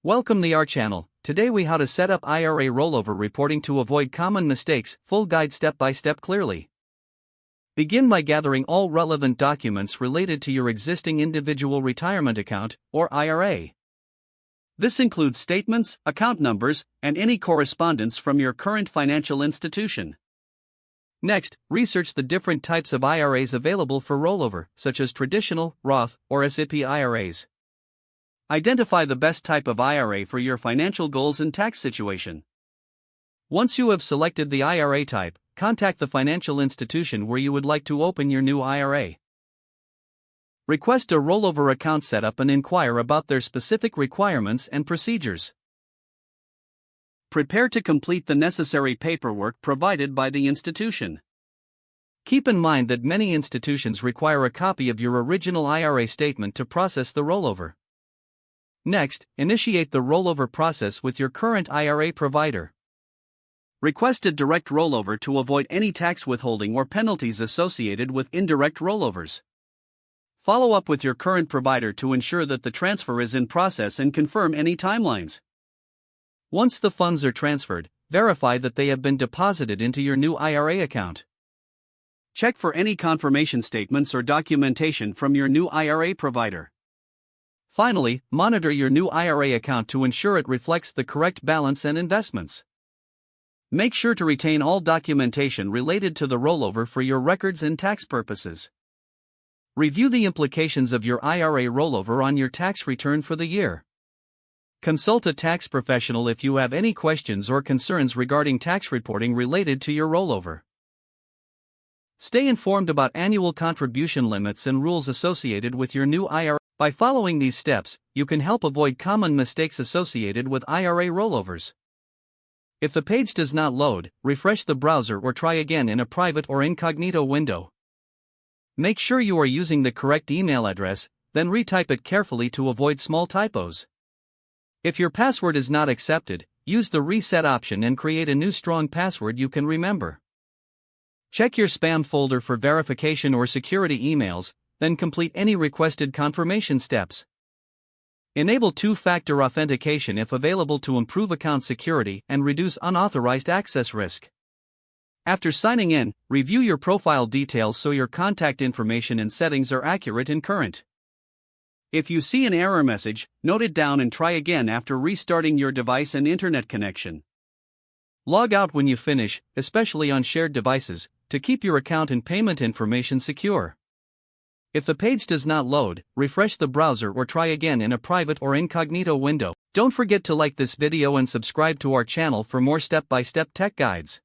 Welcome to our channel. Today we how to set up IRA rollover reporting to avoid common mistakes. Full guide step by step clearly. Begin by gathering all relevant documents related to your existing individual retirement account or IRA. This includes statements, account numbers, and any correspondence from your current financial institution. Next, research the different types of IRAs available for rollover, such as traditional, Roth, or SIP IRAs. Identify the best type of IRA for your financial goals and tax situation. Once you have selected the IRA type, contact the financial institution where you would like to open your new IRA. Request a rollover account setup and inquire about their specific requirements and procedures. Prepare to complete the necessary paperwork provided by the institution. Keep in mind that many institutions require a copy of your original IRA statement to process the rollover. Next, initiate the rollover process with your current IRA provider. Request a direct rollover to avoid any tax withholding or penalties associated with indirect rollovers. Follow up with your current provider to ensure that the transfer is in process and confirm any timelines. Once the funds are transferred, verify that they have been deposited into your new IRA account. Check for any confirmation statements or documentation from your new IRA provider. Finally, monitor your new IRA account to ensure it reflects the correct balance and investments. Make sure to retain all documentation related to the rollover for your records and tax purposes. Review the implications of your IRA rollover on your tax return for the year. Consult a tax professional if you have any questions or concerns regarding tax reporting related to your rollover. Stay informed about annual contribution limits and rules associated with your new IRA. By following these steps, you can help avoid common mistakes associated with IRA rollovers. If the page does not load, refresh the browser or try again in a private or incognito window. Make sure you are using the correct email address, then retype it carefully to avoid small typos. If your password is not accepted, use the reset option and create a new strong password you can remember. Check your spam folder for verification or security emails, then complete any requested confirmation steps. Enable two-factor authentication if available to improve account security and reduce unauthorized access risk. After signing in, review your profile details so your contact information and settings are accurate and current. If you see an error message, note it down and try again after restarting your device and internet connection. Log out when you finish, especially on shared devices, to keep your account and payment information secure. If the page does not load, refresh the browser or try again in a private or incognito window. Don't forget to like this video and subscribe to our channel for more step-by-step tech guides.